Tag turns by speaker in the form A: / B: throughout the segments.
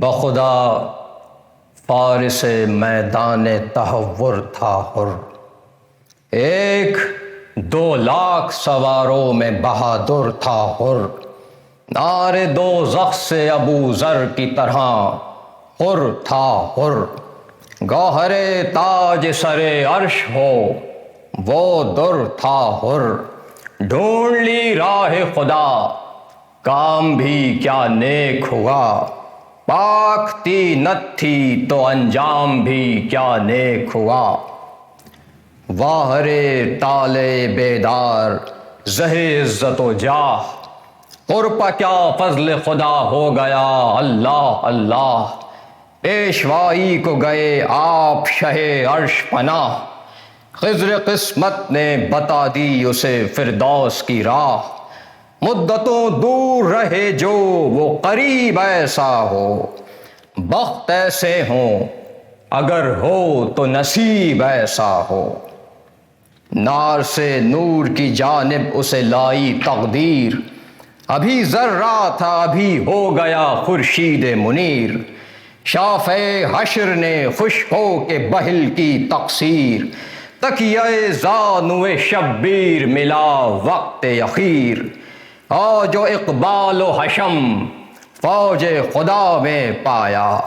A: بخدا فارس میدان تہور تھا حر، 1-2 لاکھ سواروں میں بہادر تھا حر، نار دوزخ سے ابو ذر کی طرح حر تھا حر، گوہر تاج سر عرش ہو وہ در تھا حر، ڈھونڈ لی راہ خدا کام بھی کیا نیک ہوا، پاک طینت تھی تو انجام بھی کیا نیک ہوا، واہ رے طالع بیدار زہ عزت و جاہ، قرب کیا فضل خدا ہو گیا اللہ اللہ، پیشوائی کو گئے آپ شہ عرش پناہ، خضر قسمت نے بتا دی اسے فردوس کی راہ، مدتوں دور رہے جو وہ قریب ایسا ہو، بخت ایسے ہوں اگر ہو تو نصیب ایسا ہو، نار سے نور کی جانب اسے لائی تقدیر، ابھی ذرہ تھا ابھی ہو گیا خورشید منیر، شافع حشر نے خوش ہو کے بہل کی تقصیر، تکیہ زانو شبیر ملا وقت اخیر، آج و اقبال و حشم فوج خدا میں پایا،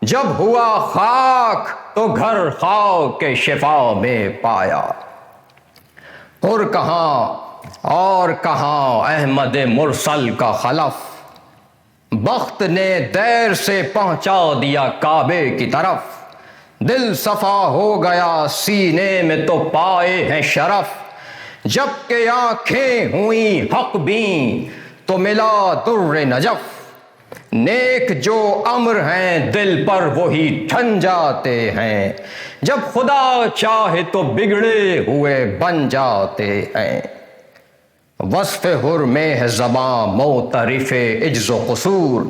A: جب ہوا خاک تو گھر خاک کے شفا میں پایا، اور کہاں احمد مرسل کا خلف، بخت نے دیر سے پہنچا دیا کعبے کی طرف، دل صفا ہو گیا سینے میں تو پائے ہیں شرف، جب کہ آنکھیں ہوئیں حق بین تو ملا در نجف، نیک جو امر ہیں دل پر وہی ٹھن جاتے ہیں، جب خدا چاہے تو بگڑے ہوئے بن جاتے ہیں، وصف حر میں ہے زباں معترف عجز و قصور،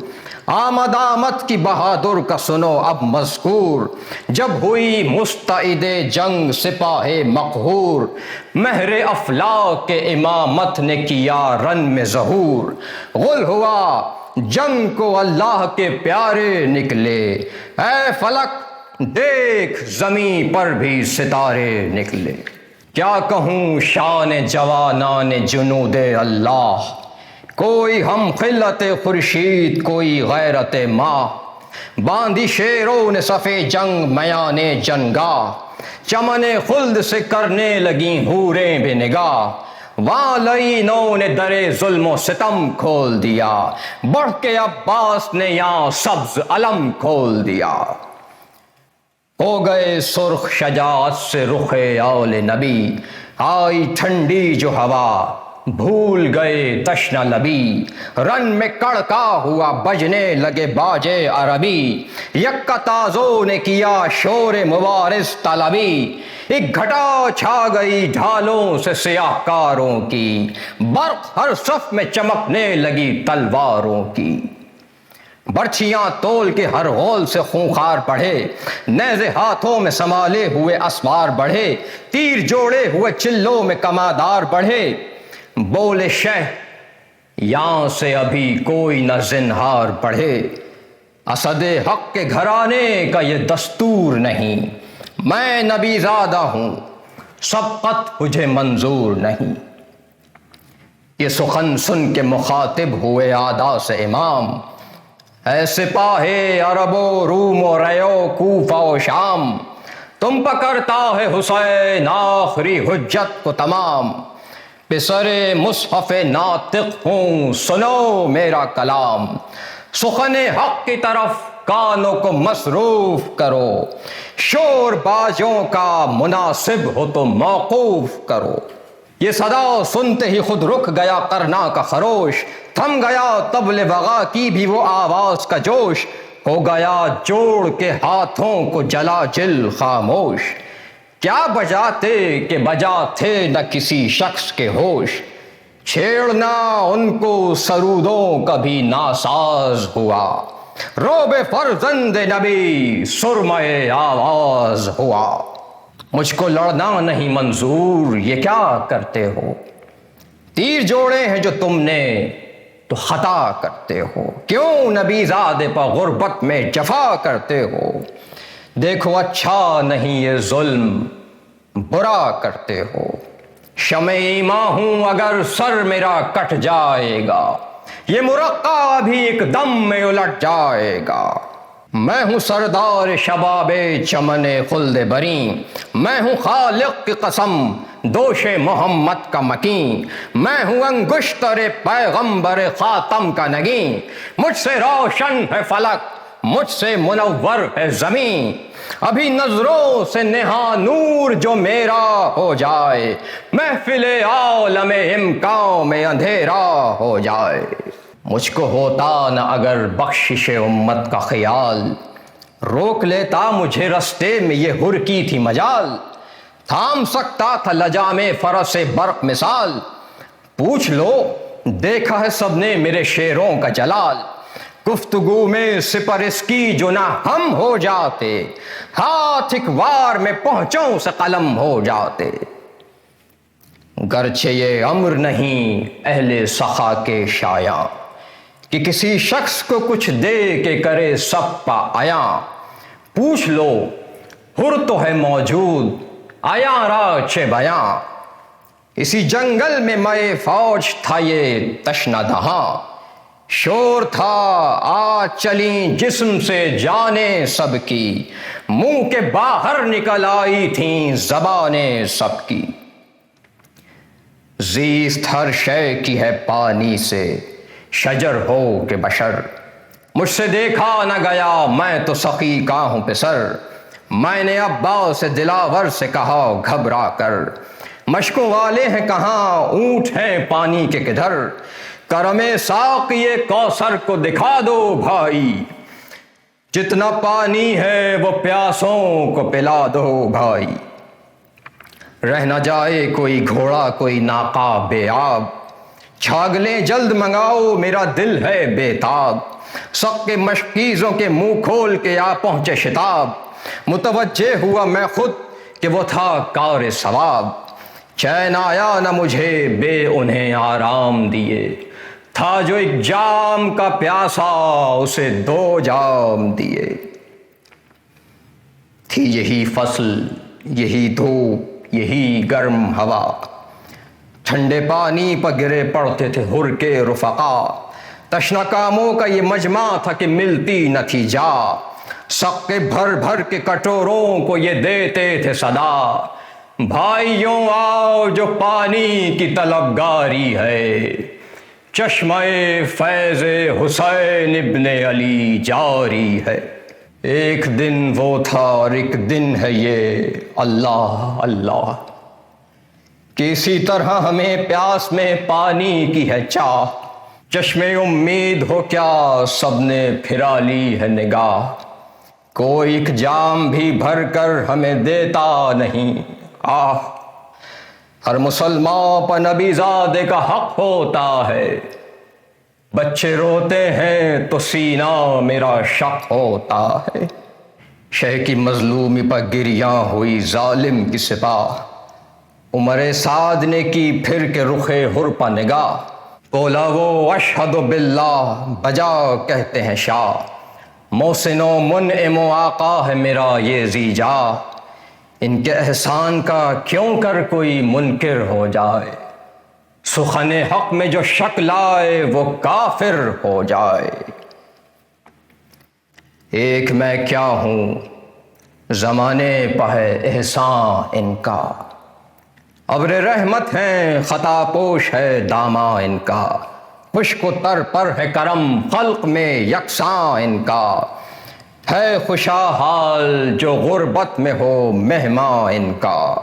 A: آمد کی بہادر کا سنو اب مذکور، جب ہوئی مستعد جنگ سپاہ مقہور، مہر افلاک کے امامت نے کیا رن میں ظہور، غل ہوا جنگ کو اللہ کے پیارے نکلے، اے فلک دیکھ زمین پر بھی ستارے نکلے، کیا کہوں شان جوانان جنود اللہ، کوئی ہم خلت خورشید کوئی غیرت ماہ، باندھی شیروں نے صف جنگ میان جنگاہ، چمن خلد سے کرنے لگیں حوریں بے نگاہ، وہاں لعینوں نے در ظلم و ستم کھول دیا، بڑھ کے عباس نے یہاں سبز علم کھول دیا، ہو گئے سرخ شجاعت سے رخ آل نبی، آئی ٹھنڈی جو ہوا بھول گئے تشنہ لبی، رن میں کڑکا ہوا بجنے لگے باجے عربی، یکا تازوں نے کیا شور مبارز طلبی، ایک گھٹا چھا گئی ڈھالوں سے سیاہ کاروں کی، برق ہر صف میں چمکنے لگی تلواروں کی، برچھیاں تول کے ہر غول سے خونخوار بڑھے، نیزے ہاتھوں میں سنبھالے ہوئے اسوار بڑھے، تیر جوڑے ہوئے چلوں میں کمادار بڑھے، بولے شہ یہاں سے ابھی کوئی نہ زنہار بڑھے، اسد حق کے گھرانے کا یہ دستور نہیں، میں نبی زادہ ہوں سبقت مجھے منظور نہیں، یہ سخن سن کے مخاطب ہوئے عادا سے امام، اے سپاہ عرب و روم و ریو کوفہ و شام، تم پکڑتا ہے حسین آخری حجت کو تمام، پسر مصحف ناطق ہوں سنو میرا کلام، سخن حق کی طرف کانوں کو مصروف کرو، شور بازوں کا مناسب ہو تو موقوف کرو، یہ صدا سنتے ہی خود رک گیا قرنا کا خروش، تھم گیا طبل وغا کی بھی وہ آواز کا جوش، ہو گیا جوڑ کے ہاتھوں کو جلا جل خاموش، کیا بجاتے کہ بجا تھے نہ کسی شخص کے ہوش، چھیڑنا ان کو سرودوں کا بھی ناساز ہوا، روب فرزند نبی سرمۂ آواز ہوا، مجھ کو لڑنا نہیں منظور یہ کیا کرتے ہو، تیر جوڑے ہیں جو تم نے تو خطا کرتے ہو؟ کیوں نبی زادے پر غربت میں جفا کرتے ہو؟ دیکھو اچھا نہیں یہ ظلم برا کرتے ہو۔ شمع ایماں ہوں اگر سر میرا کٹ جائے گا، یہ مرقع ابھی ایک دم میں الٹ جائے گا۔ میں ہوں سردار شباب چمن خلد بریں، میں ہوں خالق کی قسم دوش محمد کا مکیں، میں ہوں انگشتر پیغمبر خاتم کا نگیں، مجھ سے روشن ہے فلک مجھ سے منور ہے زمین، ابھی نظروں سے نہا نور جو میرا ہو جائے، محفل عالم امکان میں اندھیرا ہو جائے۔ مجھ کو ہوتا نہ اگر بخشش امت کا خیال، روک لیتا مجھے رستے میں یہ ہر کی تھی مجال، تھام سکتا تھا لجام فرس برق مثال، پوچھ لو دیکھا ہے سب نے میرے شعروں کا جلال، گفتگو میں سپر اس کی جو نہ ہم ہو جاتے، ہاتھ ایک وار میں پہنچوں سے قلم ہو جاتے۔ گرچہ یہ امر نہیں اہل سخا کے شایاں کہ کسی شخص کو کچھ دے کے کرے سب پا آیا، پوچھ لو ہر تو ہے موجود آیا را چے بیاں، اسی جنگل میں مئے فوج تھا یہ تشنہ دہاں، شور تھا آج چلیں جسم سے جانیں سب کی، منہ کے باہر نکل آئی تھیں زبانیں سب کی۔ زیست ہر شے کی ہے پانی سے شجر ہو کہ بشر، مجھ سے دیکھا نہ گیا میں تو سخی کا ہوں پسر، میں نے عباس دلاور سے کہا گھبرا کر، مشکوں والے ہیں کہاں اونٹ ہیں پانی کے کدھر، کرم ساقی کوثر کو دکھا دو بھائی، جتنا پانی ہے وہ پیاسوں کو پلا دو بھائی، رہ نہ جائے کوئی گھوڑا کوئی ناقہ بے آب، چھاگلیں جلد منگاؤ میرا دل ہے بے تاب، سب کے مشکیزوں کے منہ کھول کے آ پہنچے شتاب، متوجہ ہوا میں خود کہ وہ تھا کار ثواب، چین آیا نہ مجھے بے انہیں آرام دیے، تھا جو ایک جام کا پیاسا اسے 2 جام دیے، تھی یہی فصل یہی دھوپ یہی گرم ہوا، ٹھنڈے پانی پر گرے پڑتے تھے ہر کے رفقا، تشنہ کاموں کا یہ مجمع تھا کہ ملتی نہ تھی جا، سب کے بھر بھر کے کٹوروں کو یہ دیتے تھے صدا، بھائیوں آؤ جو پانی کی طلبگاری ہے، چشمہ فیض حسین ابن علی جاری ہے، ایک دن وہ تھا اور ایک دن ہے یہ اللہ اللہ، کہ اسی طرح ہمیں پیاس میں پانی کی ہے چاہ، چشم امید ہو کیا سب نے پھرا لی ہے نگاہ، کوئی ایک جام بھی بھر کر ہمیں دیتا نہیں، ہر مسلمان پر نبی زادے کا حق ہوتا ہے، بچے روتے ہیں تو سینہ میرا شق ہوتا ہے، شہ کی مظلومی پر گریاں ہوئی ظالم کی سپاہ، عمر سعد نے کی پھر کے رخ حر پہ نگاہ، بولا وہ اشہد باللہ بجا کہتے ہیں شاہ، محسن و منعم و آقا ہے میرا یہ زیجا، ان کے احسان کا کیوں کر کوئی منکر ہو جائے، سخن حق میں جو شک لائے وہ کافر ہو جائے، ایک میں کیا ہوں زمانے پہ ہے احسان ان کا، ابر رحمت ہیں خطا پوش ہے داماں ان کا، خشک و تر پر ہے کرم خلق میں یکساں ان کا، ہے خوشا حال جو غربت میں ہو مہماں ان کا،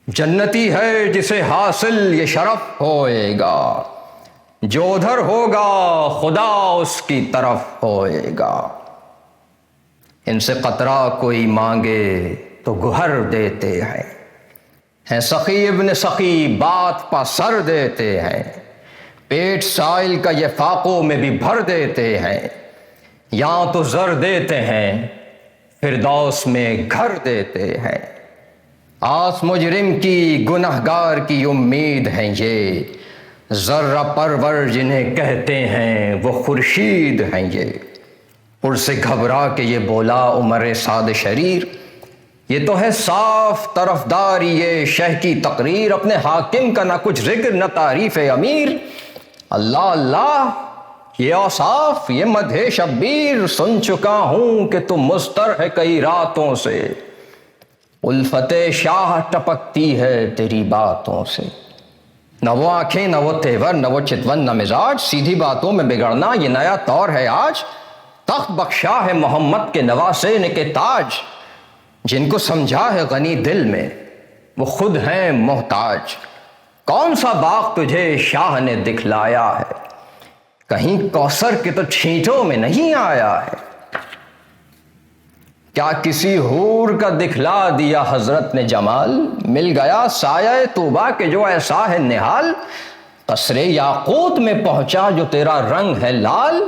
A: جنتی ہے جسے حاصل یہ شرف ہوئے گا، جو ادھر ہوگا خدا اس کی طرف ہوئے گا، ان سے قطرہ کوئی مانگے تو گہر دیتے ہیں سخی ابن سخی بات پا سر دیتے ہیں، پیٹ سائل کا یہ فاقوں میں بھی بھر دیتے ہیں، یہاں تو زر دیتے ہیں فردوس میں گھر دیتے ہیں، آس مجرم کی گنہگار کی امید ہیں یہ، ذرہ پرور جنہیں کہتے ہیں وہ خورشید ہیں یہ۔ پر سے گھبرا کے یہ بولا عمر سعد شریر، یہ تو ہے صاف طرفداری یہ شہ کی تقریر، اپنے حاکم کا نہ کچھ ذکر نہ تعریف امیر۔ اللہ اللہ یہ اوصاف یہ مدح شبیر، سن چکا ہوں کہ تم مضطر ہے کئی راتوں سے، الفت شاہ ٹپکتی ہے تیری باتوں سے۔ نہ وہ آنکھیں نہ وہ تیور نہ وہ چتون نہ مزاج، سیدھی باتوں میں بگڑنا یہ نیا طور ہے آج۔ تخت بخشا ہے محمد کے نواسے نے کے تاج، جن کو سمجھا ہے غنی دل میں وہ خود ہیں محتاج۔ کون سا باغ تجھے شاہ نے دکھلایا ہے، کہیں کوثر کے تو چھینٹوں میں نہیں آیا ہے۔ کیا کسی حور کا دکھلا دیا حضرت نے جمال، مل گیا سایہ طوبہ کے جو ایسا ہے نہال۔ قصر یاقوت میں پہنچا جو تیرا رنگ ہے لال،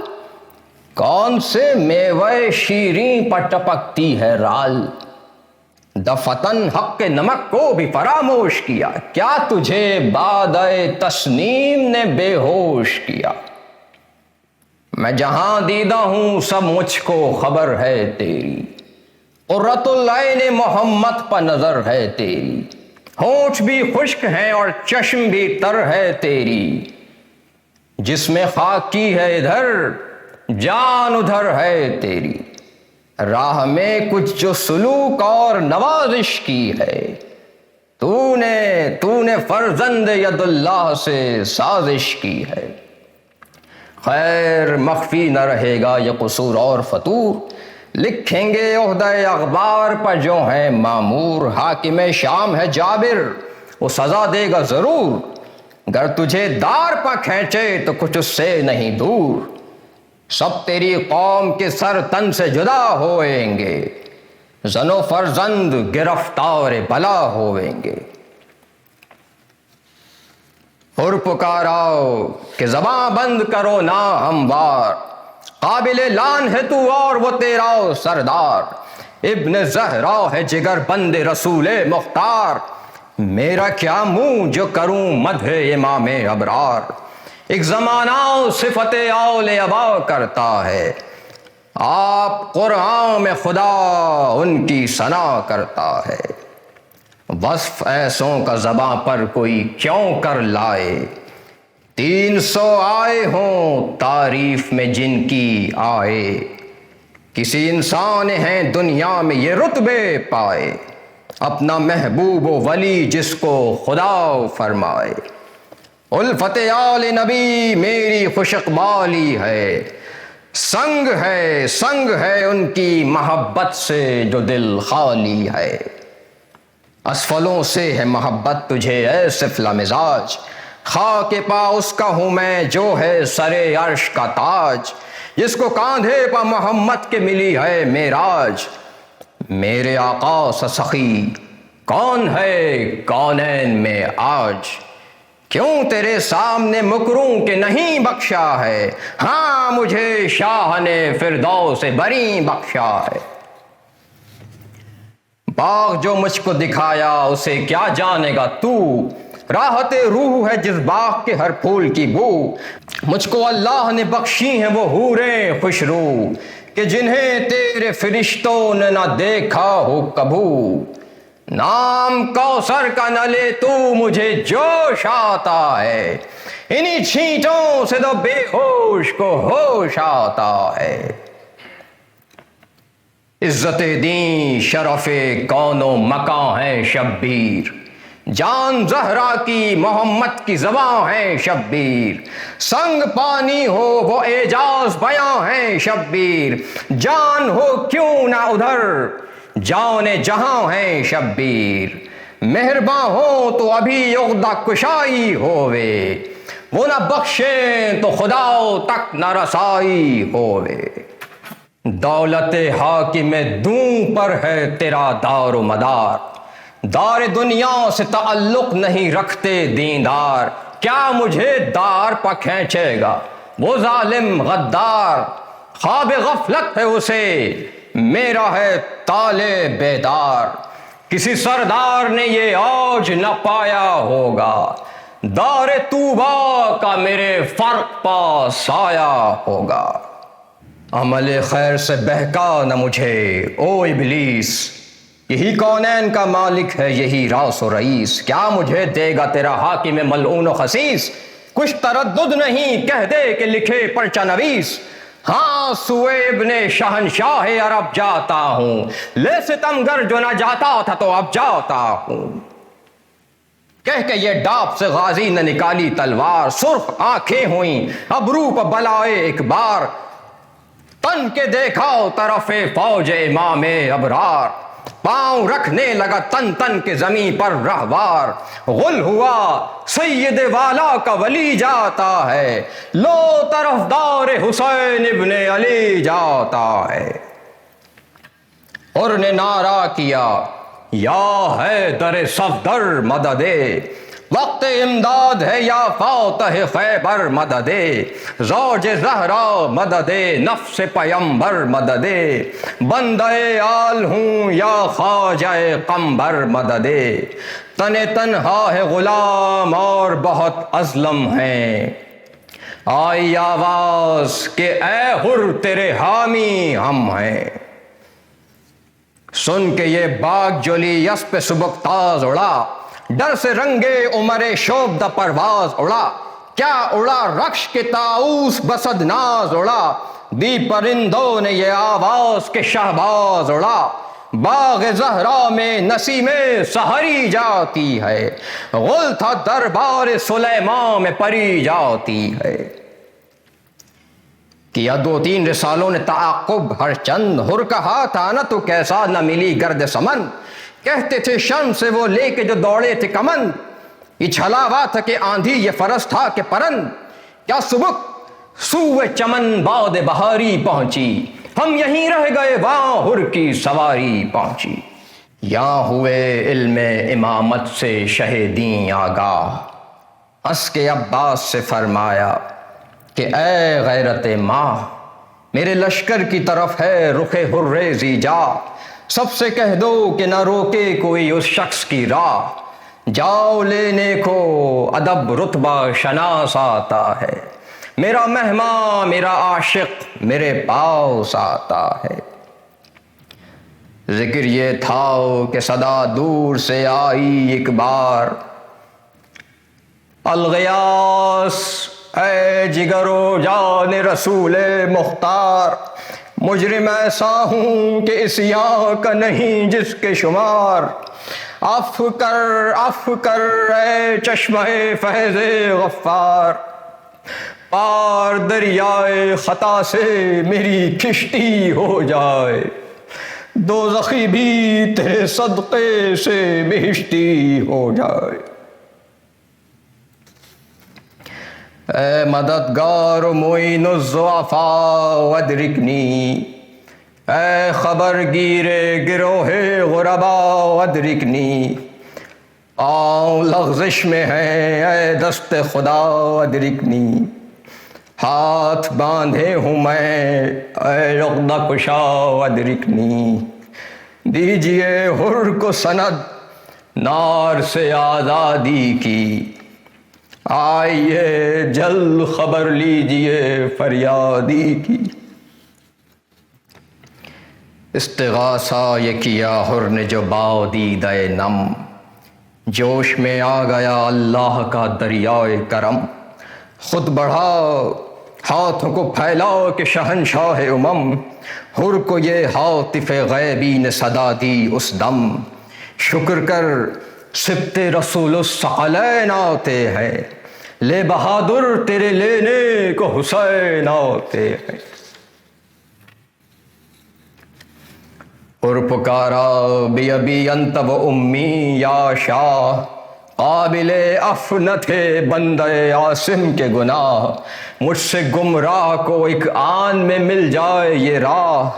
A: کون سے میوہ شیریں پر ٹپکتی ہے رال۔ دفتن حق کے نمک کو بھی فراموش کیا، کیا تجھے بادئ تسنیم نے بے ہوش کیا۔ میں جہاں دیدہ ہوں سب مجھ کو خبر ہے تیری، قرۃ العین محمد پر نظر ہے تیری۔ ہونٹ بھی خشک ہیں اور چشم بھی تر ہے تیری، جس میں خاک کی ہے ادھر جان ادھر ہے تیری۔ راہ میں کچھ جو سلوک اور نوازش کی ہے، تو نے فرزند ید اللہ سے سازش کی ہے۔ خیر مخفی نہ رہے گا یہ قصور اور فتور، لکھیں گے عہدہ اخبار پر جو ہیں مامور۔ حاکم شام ہے جابر وہ سزا دے گا ضرور، گر تجھے دار پر کھینچے تو کچھ اس سے نہیں دور۔ سب تیری قوم کے سر تن سے جدا ہوئیں گے، زن و فرزند گرفتار بلا ہوئیں گے۔ اور پکاراؤ کہ زباں بند کرو نا ہموار، قابل لان ہے تو اور وہ تیرا سردار۔ ابن زہرا ہے جگر بند رسول مختار، میرا کیا منہ جو کروں مدح امام ابرار۔ ایک زمانہ صفت اول ابا کرتا ہے، آپ قرآن میں خدا ان کی ثنا کرتا ہے۔ وصف ایسوں کا زباں پر کوئی کیوں کر لائے، 300 آئے ہوں تعریف میں جن کی آئے۔ کسی انسان ہیں دنیا میں یہ رتبے پائے، اپنا محبوب و ولی جس کو خدا فرمائے۔ الفت آل نبی میری خوش اقبالی ہے، سنگ ہے ان کی محبت سے جو دل خالی ہے۔ اسفلوں سے ہے محبت تجھے اے سفلہ مزاج، خاک پا اس کا ہوں میں جو ہے سرے عرش کا تاج۔ جس کو کاندھے پا محمد کے ملی ہے معراج، میرے آقا سا سخی کون ہے کونین میں آج۔ کیوں تیرے سامنے مکروں کہ نہیں بخشا ہے، ہاں مجھے شاہ نے فردوس بری بخشا ہے۔ باغ جو مجھ کو دکھایا اسے کیا جانے گا تو، راحت روح ہے جس باغ کے ہر پھول کی بو۔ مجھ کو اللہ نے بخشی ہیں وہ حوریں خوشرو، کہ جنہیں تیرے فرشتوں نے نہ دیکھا ہو کبھو۔ نام کوثر کا نہ لے تو مجھے جوش آتا ہے، انہی چھینٹوں سے تو بے ہوش کو ہوش آتا ہے۔ عزت دین شرف کون و مکاں ہے شبیر، جان زہرا کی محمد کی زباں ہے شبیر۔ سنگ پانی ہو وہ اعجاز بیاں ہے شبیر، جان ہو کیوں نہ ادھر جان جہاں ہے شبیر۔ مہرباں ہو تو ابھی عقدہ کشائی ہووے، وہ نہ بخشیں تو خدا تک نہ رسائی ہووے۔ دولت حاکم دوں پر ہے تیرا دار و مدار، دار دنیا سے تعلق نہیں رکھتے دیندار۔ کیا مجھے دار پر کھینچے گا وہ ظالم غدار، خواب غفلت ہے اسے میرا ہے تالے بیدار۔ کسی سردار نے یہ اوج نہ پایا ہوگا، دار طوبا کا میرے فرق پا سایہ ہوگا۔ عمل خیر سے بہکا نہ مجھے او ابلیس، یہی کونین کا مالک ہے یہی راس و رئیس، کیا مجھے دے گا تیرا حاکم ملعون و خسیس؟ کچھ تردد نہیں کہہ دے کہ لکھے پرچہ نویس، ہاں سوئے ابن شہنشاہ عرب جاتا ہوں، لے ستمگر جو نہ جاتا تھا تو اب جاتا ہوں۔ کہہ کے یہ ڈاپ سے غازی نے نکالی تلوار، سرخ آنکھیں ہوئیں ابرو پہ بلائے ایک بار، تن کے دیکھا طرف فوج امام ابرار، پاؤں رکھنے لگا تن تن کے زمین پر رہوار، غل ہوا سید والا کا ولی جاتا ہے، لو طرفدار حسین ابن علی جاتا ہے۔ اور نے نعرہ کیا یا ہے در صفدر مددے، وقت امداد ہے یا فاتح خیبر مددے، زوج زہرا مددے نفس پیمبر مددے، بندہ آل ہوں یا خواجہ قمبر مددے، تن تنہا ہے غلام اور بہت ازلم ہیں، آئی آواز کہ اے حر تیرے حامی ہم ہیں۔ سن کے یہ باغ جولی یس پہ سبک تاز اڑا، ڈر سے رنگے عمر شوبدہ پرواز اڑا، کیا اڑا رخش کے طاؤس بسد ناز اڑا، دی پرندوں نے یہ آواز کے شہباز اڑا، باغ زہرا میں نسیم سحری جاتی ہے، غل تھا دربار سلیمان میں پری جاتی ہے۔ کیا 2-3 رسالوں نے تعاقب ہر چند، حر کہا تھا نہ تو کیسا نہ ملی گرد سمن، کہتے تھے شم سے وہ لے کے جو دوڑے تھے کمن، یہ چھلاوا تھا کہ آندھی یہ فرس تھا کہ پرند، کیا سبک سوئے چمن باد بہاری پہنچی، ہم یہیں رہ گئے وہاں حر کی سواری پہنچی۔ یہاں ہوئے علم امامت سے شہدیں آگاہ، ہنس کے عباس سے فرمایا کہ اے غیرت ماہ، میرے لشکر کی طرف ہے رخ حریزی جا، سب سے کہہ دو کہ نہ روکے کوئی اس شخص کی راہ، جاؤ لینے کو ادب رتبہ شناس آتا ہے، میرا مہمان میرا عاشق میرے پاس آتا ہے۔ ذکر یہ تھا کہ صدا دور سے آئی ایک بار، الغیاث اے جگر و جان رسول مختار، مجرم ایسا ہوں کہ اس یاں کا نہیں جس کے شمار، عفو کر اے چشمہ فیض غفار، پار دریائے خطا سے میری کشتی ہو جائے، دوزخی بھی تیرے صدقے سے بہشتی ہو جائے۔ اے مددگار و معین الضعفاء ادرکنی، اے خبر گیر گروہ غرباء ادرکنی، پاؤں لغزش میں ہیں اے دست خدا ادرکنی، ہاتھ باندھے ہوں میں اے عقدہ کشا ادرکنی، دیجئے حر کو سند نار سے آزادی کی، آئیے جلد خبر لیجئے فریادی کی۔ استغاثہ یہ کیا حر نے جو باودیدہ نم، جوش میں آ گیا اللہ کا دریائے کرم، خود بڑھا ہاتھوں کو پھیلاؤ کہ شہنشاہ امم، حر کو یہ ہاتف غیبی نے صدا دی اس دم، شکر کر سبت رسول الثقلین آتے ہیں، لے بہادر تیرے لینے کو حسین آتے ہیں۔ اور پکارا بی ابی انت و امی یا شاہ، قابل عفو نہ تھے بندہ عاصم کے گناہ، مجھ سے گمراہ کو ایک آن میں مل جائے یہ راہ،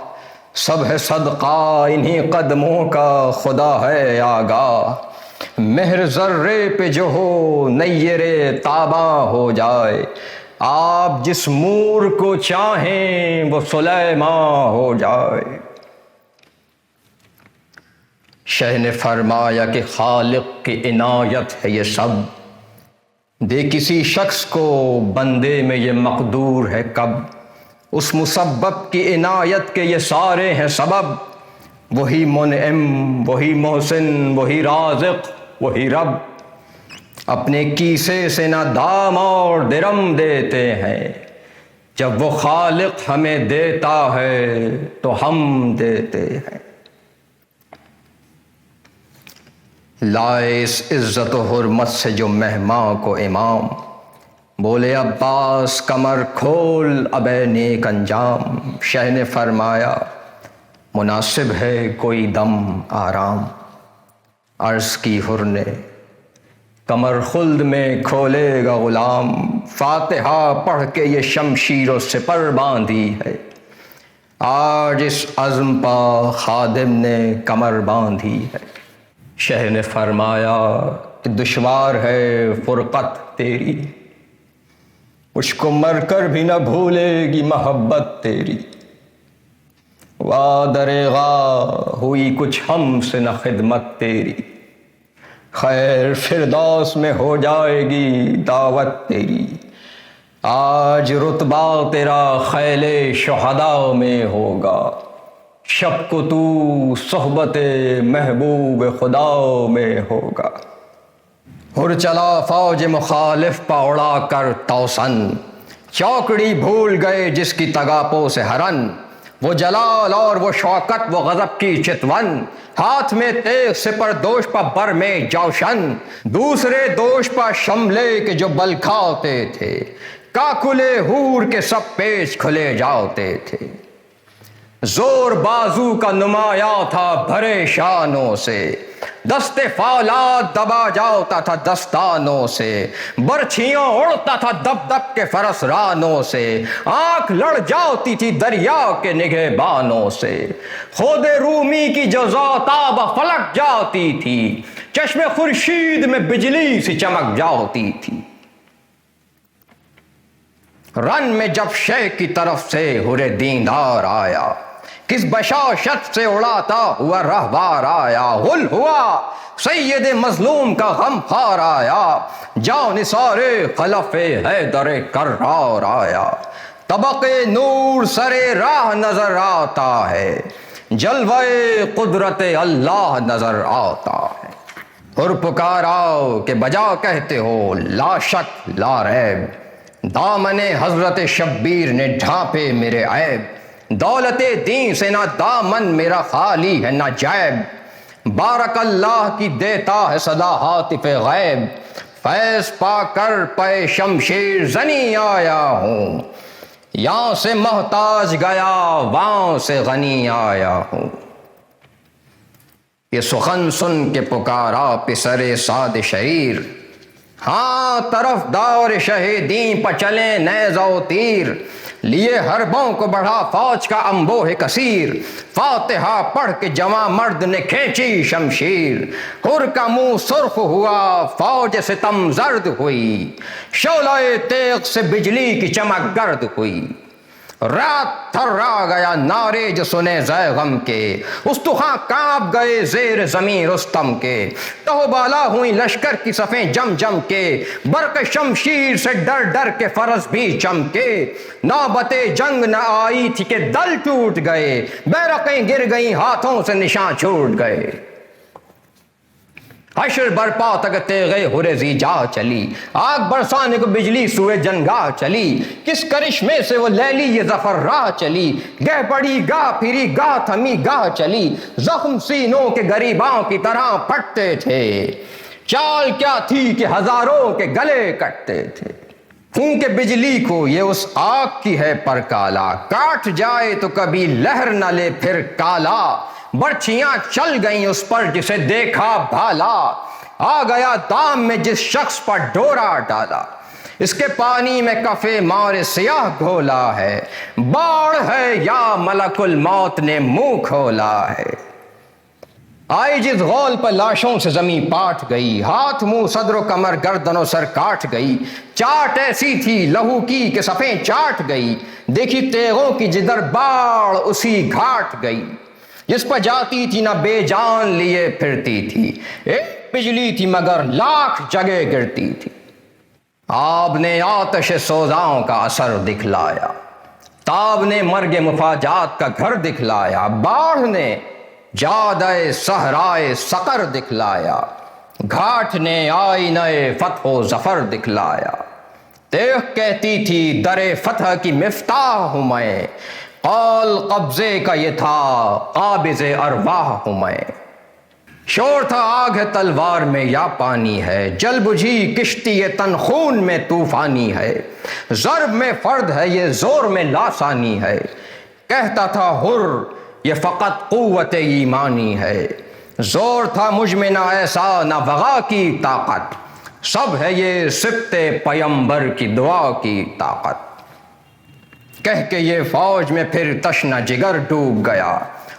A: سب ہے صدقہ انہی قدموں کا خدا ہے آگاہ، مہر ذرے پہ جو ہو نیر تاباں ہو جائے، آپ جس مور کو چاہیں وہ سلیمان ہو جائے۔ شہ نے فرمایا کہ خالق کی عنایت ہے یہ سب، دے کسی شخص کو بندے میں یہ مقدور ہے کب، اس مسبب کی عنایت کے یہ سارے ہیں سبب، وہی منعم، وہی محسن، وہی رازق، وہی رب، اپنے کیسے سے نہ دام اور درم دیتے ہیں، جب وہ خالق ہمیں دیتا ہے تو ہم دیتے ہیں۔ لائے اس عزت و حرمت سے جو مہماں کو امام، بولے عباس کمر کھول اب اے نیک انجام، شہ نے فرمایا مناسب ہے کوئی دم آرام، عرض کی حر نے کمر خلد میں کھولے گا غلام، فاتحہ پڑھ کے یہ شمشیر و سپر باندھی ہے، آج اس عزم پا خادم نے کمر باندھی ہے۔ شہ نے فرمایا کہ دشوار ہے فرقت تیری، مجھ کو مر کر بھی نہ بھولے گی محبت تیری، وادرغا ہوئی کچھ ہم سے نہ خدمت تیری، خیر فردوس میں ہو جائے گی دعوت تیری، آج رتبہ تیرا خیل شہداء میں ہوگا، شب کو تو صحبت محبوب خدا میں ہوگا۔ ہر چلا فوج مخالف پا اڑا کر توسن، چوکڑی بھول گئے جس کی تگاپوں سے ہرن، وہ جلال اور وہ شوکت وہ غضب کی چتون، ہاتھ میں تیغ سپر دوش پا بر میں جوشن، دوسرے دوش پا شملے کے جو بل کھاتے تھے، کاکلے ہور کے سب پیچ کھلے جاتے تھے، زور بازو کا نمایاں تھا بھرے شانوں سے، دست فولاد دبا جاتا تھا دستانوں سے، برچھیاں اڑتا تھا دب دب کے فرس رانوں سے، آنکھ لڑ جاتی تھی دریا کے نگہبانوں سے، خود رومی کی جو ذوتاب فلک جاتی تھی، چشم خورشید میں بجلی سی چمک جاتی تھی، رن میں جب شے کی طرف سے ہرے دیندار آیا، کس بشاشت سے اڑاتا ہوا رہوار آیا، غل ہوا سید مظلوم کا غم خار آیا، جان نثار خلف حیدر کرار آیا، طبق نور سرے راہ نظر آتا ہے، جلوہ قدرت اللہ نظر آتا ہے، اور پکاراؤ کہ بجا کہتے ہو لا شک لا ریب، دامن حضرت شبیر نے ڈھانپے میرے عیب، دولت دین سے نہ دامن میرا خالی ہے نہ جیب، بارک اللہ کی دیتا ہے صدا ہاتف غیب، فیض پا کر پے شمشیر زنی آیا ہوں، یہاں سے محتاج گیا وہاں سے غنی آیا ہوں، یہ سخن سن کے پکارا پسر سعد شہیر، ہاں طرف دار شہیدین پہ چلیں نیزہ و تیر، لیے حربوں کو بڑھا فوج کا انبوہ کثیر، فاتحہ پڑھ کے جواں مرد نے کھینچی شمشیر، حر کا منہ سرخ ہوا فوج ستم زرد ہوئی، شعلہ تیغ سے بجلی کی چمک گرد ہوئی، رات تھرا گیا نعرے جو سنے زے غم کے، استخواں کانپ گئے زیر زمین رستم کے، تہو بالا ہوئی لشکر کی صفیں جم جم کے، برق شمشیر سے ڈر ڈر کے فرس بھی چمکے، نوبت جنگ نہ آئی تھی کہ دل ٹوٹ گئے، بیرقیں گر گئیں ہاتھوں سے نشان چھوٹ گئے، حشر برپا تک تیغے ہرے زی جا چلی، آگ برسانے کو بجلی سوئے جنگاہ چلی، کس کرشمے سے وہ لیلی یہ ظفر راہ چلی، گہ پڑی گاہ پھری گاہ تھمی گاہ چلی، زخم سینوں کے گریباں کی طرح پھٹتے تھے، چال کیا تھی کہ ہزاروں کے گلے کٹتے تھے، پھونکے بجلی کو یہ اس آگ کی ہے پر کالا، کاٹ جائے تو کبھی لہر نہ لے پھر کالا، برچھیاں چل گئیں اس پر جسے دیکھا بھالا، آ گیا دام میں جس شخص پر ڈورا ڈالا، اس کے پانی میں کفے مار سیاہ گھولا ہے، باڑ ہے یا ملک الموت نے منہ کھولا ہے، آئی جس غول پر لاشوں سے زمین پاٹ گئی، ہاتھ منہ صدر و کمر گردن و سر کاٹ گئی، چاٹ ایسی تھی لہو کی کہ صفیں چاٹ گئی، دیکھی تیغوں کی جدھر باڑ اسی گھاٹ گئی، جس پر جاتی تھی نہ بے جان لیے پھرتی تھی، ایک بجلی تھی مگر لاکھ جگہ گرتی تھی، آب نے آتش سوزاؤں کا اثر دکھلایا، تاب نے مرگ مفاجات کا گھر دکھلایا، باڑھ نے جادۂ صحرائے سقر دکھلایا، گھاٹ نے آئینہ فتح و ظفر دکھلایا۔ دیکھ کہتی تھی در فتح کی مفتاح ہوں میں، قول قبضے کا یہ تھا قابض ارواح ہوں میں۔ شور تھا آگ ہے تلوار میں یا پانی ہے، جل بجھی کشتی یہ تن خون میں طوفانی ہے۔ ضرب میں فرد ہے یہ زور میں لاسانی ہے، کہتا تھا حر یہ فقط قوت ایمانی ہے۔ زور تھا مجھ میں نہ ایسا نہ وغا کی طاقت، سب ہے یہ سبط پیمبر کی دعا کی طاقت۔ کہہ کے یہ فوج میں پھر تشنہ جگر ڈوب گیا،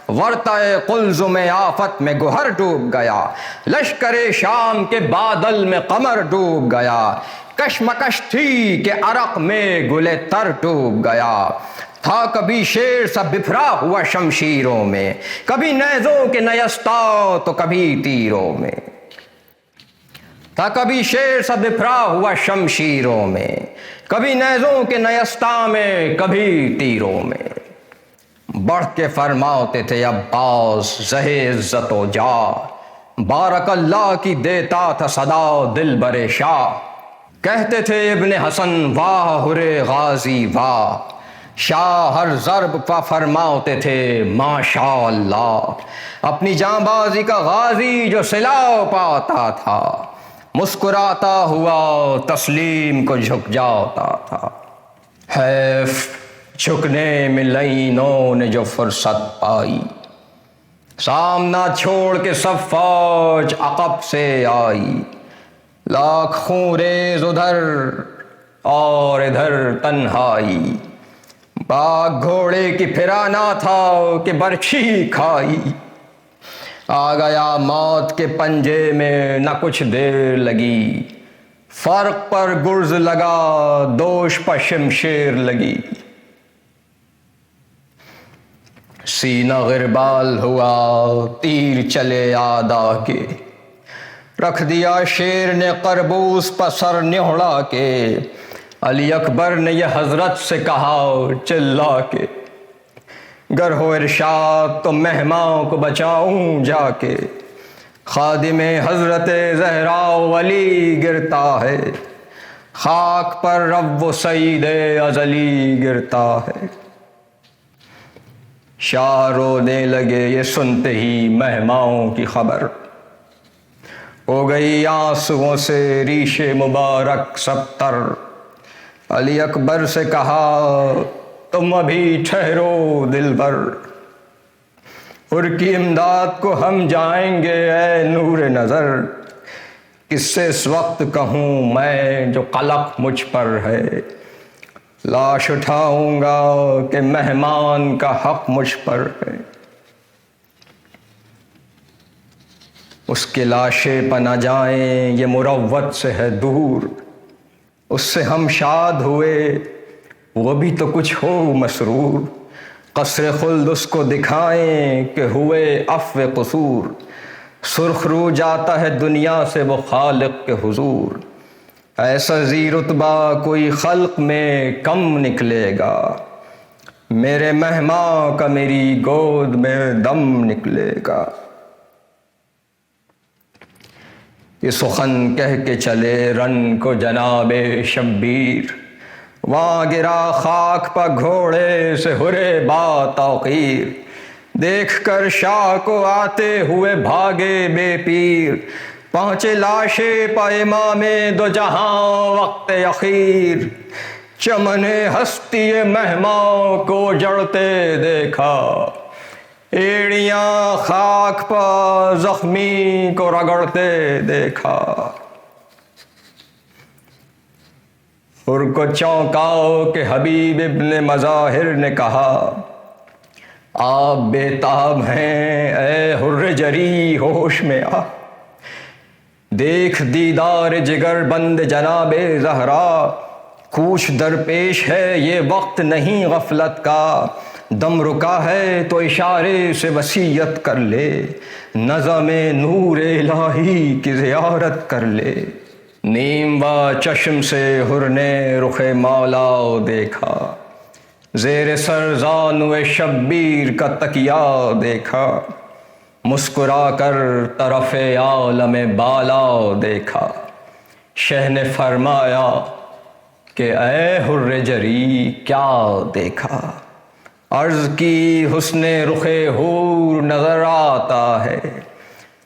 A: ورطہ قلزم آفت میں گوہر ڈوب گیا۔ لشکر شام کے بادل میں قمر ڈوب گیا، کشمکش تھی کہ عرق میں گلے تر ڈوب گیا۔ تھا کبھی شیر سا بپھرا ہوا شمشیروں میں، کبھی نیزوں کے نیستاں تو کبھی تیروں میں۔ تھا کبھی شیر سا بپھرا ہوا شمشیروں میں، کبھی نیزوں کے نیستاں میں کبھی تیروں میں۔ بڑھ کے فرماتے تھے عباس زہِ عزت و جاہ، بارک اللہ کی دیتا تھا صدا دلبر شاہ۔ کہتے تھے ابن حسن واہ ہرے غازی واہ، شاہ ہر ضرب پہ فرماتے تھے ماشاء اللہ۔ اپنی جاں بازی کا غازی جو صلا پاتا تھا، مسکراتا ہوا تسلیم کو جھک جاتا تھا۔ حیف جھکنے میں لعینوں نے جو فرصت پائی، سامنا چھوڑ کے سب فوج عقب سے آئی۔ لاکھ خون ریز ادھر اور ادھر تنہائی، باغ گھوڑے کی پھرانا تھا کہ برچھی کھائی۔ آ گیا موت کے پنجے میں نہ کچھ دیر لگی، فرق پر گرز لگا دوش پر شمشیر لگی۔ سینہ غربال ہوا تیر چلے آدا کے، رکھ دیا شیر نے قربوس پر سر نہڑا کے۔ علی اکبر نے یہ حضرت سے کہا چلا کے، گر ہو ارشاد تو مہماں کو بچاؤں جا کے۔ خادم حضرت زہرا علی گرتا ہے، خاک پر رب و سعید ازلی گرتا ہے۔ شاہ رونے لگے یہ سنتے ہی مہماؤں کی خبر، ہو گئی آنسوؤں سے ریش مبارک سب تر۔ علی اکبر سے کہا تم ابھی ٹھہرو دلبر، ان کی امداد کو ہم جائیں گے اے نور نظر۔ کس سے اس وقت کہوں میں جو قلق مجھ پر ہے، لاش اٹھاؤں گا کہ مہمان کا حق مجھ پر ہے۔ اس کے لاشیں پہ نہ جائیں یہ مروت سے ہے دور، اس سے ہم شاد ہوئے وہ بھی تو کچھ ہو مسرور۔ قصر خلد اس کو دکھائیں کہ ہوئے عفو قصور، سرخ رو جاتا ہے دنیا سے وہ خالق کے حضور۔ ایسا ذی رتبہ کوئی خلق میں کم نکلے گا، میرے مہماں کا میری گود میں دم نکلے گا۔ یہ سخن کہہ کے چلے رن کو جناب شبیر، وہاں گرا خاک پہ گھوڑے سے ہرے با توقیر۔ دیکھ کر شاہ کو آتے ہوئے بھاگے بے پیر، پہنچے لاشے پہ امام دو جہاں وقت اخیر۔ چمن ہستی مہماں کو جڑتے دیکھا، ایڑیاں خاک پہ زخمی کو رگڑتے دیکھا۔ ان کو چونکاؤ کہ حبیب ابن مظاہر نے کہا آپ بے تاب ہیں اے حر جری ہوش میں آ۔ دیکھ دیدار جگر بند جناب زہرا، کوچ درپیش ہے یہ وقت نہیں غفلت کا۔ دم رکا ہے تو اشارے سے وصیت کر لے، نظم نور الہی کی زیارت کر لے۔ نیم و چشم سے حر نے رخ مولا دیکھا، زیر سر زانو شبیر کا تکیہ دیکھا، مسکرا کر طرف عالم بالا دیکھا۔ شہ نے فرمایا کہ اے حر جری کیا دیکھا؟ عرض کی حسن رخ حور نظر آتا ہے،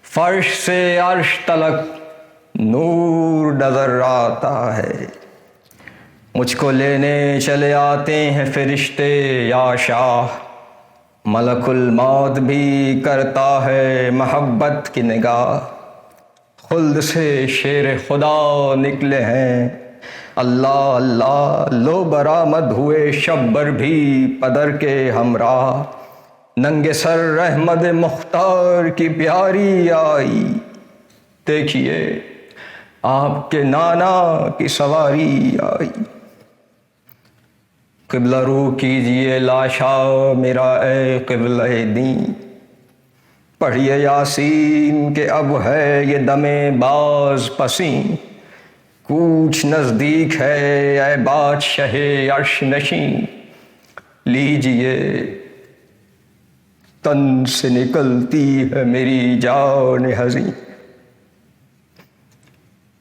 A: فرش سے عرش تلک نور نظر آتا ہے۔ مجھ کو لینے چلے آتے ہیں فرشتے یا شاہ، ملک الموت بھی کرتا ہے محبت کی نگاہ۔ خلد سے شیر خدا نکلے ہیں اللہ اللہ، لو برآمد ہوئے شبر بھی پدر کے ہمراہ۔ ننگے سر احمد مختار کی پیاری آئی، دیکھیے آپ کے نانا کی سواری آئی۔ قبلہ رو کیجئے لاشا میرا اے قبلہ دین، پڑھیے یاسین کہ اب ہے یہ دم باز پسین۔ کوچ نزدیک ہے اے بادشاہ عرش نشین، لیجئے تن سے نکلتی ہے میری جان حزین۔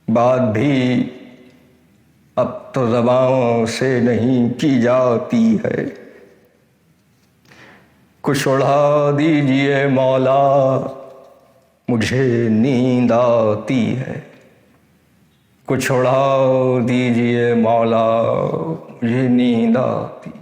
A: بات بھی اب تو زبان سے نہیں کی جاتی ہے، کچھ اڑا دیجئے مولا مجھے نیند آتی ہے، کچھ اڑا دیجئے مولا مجھے نیند آتی ہے۔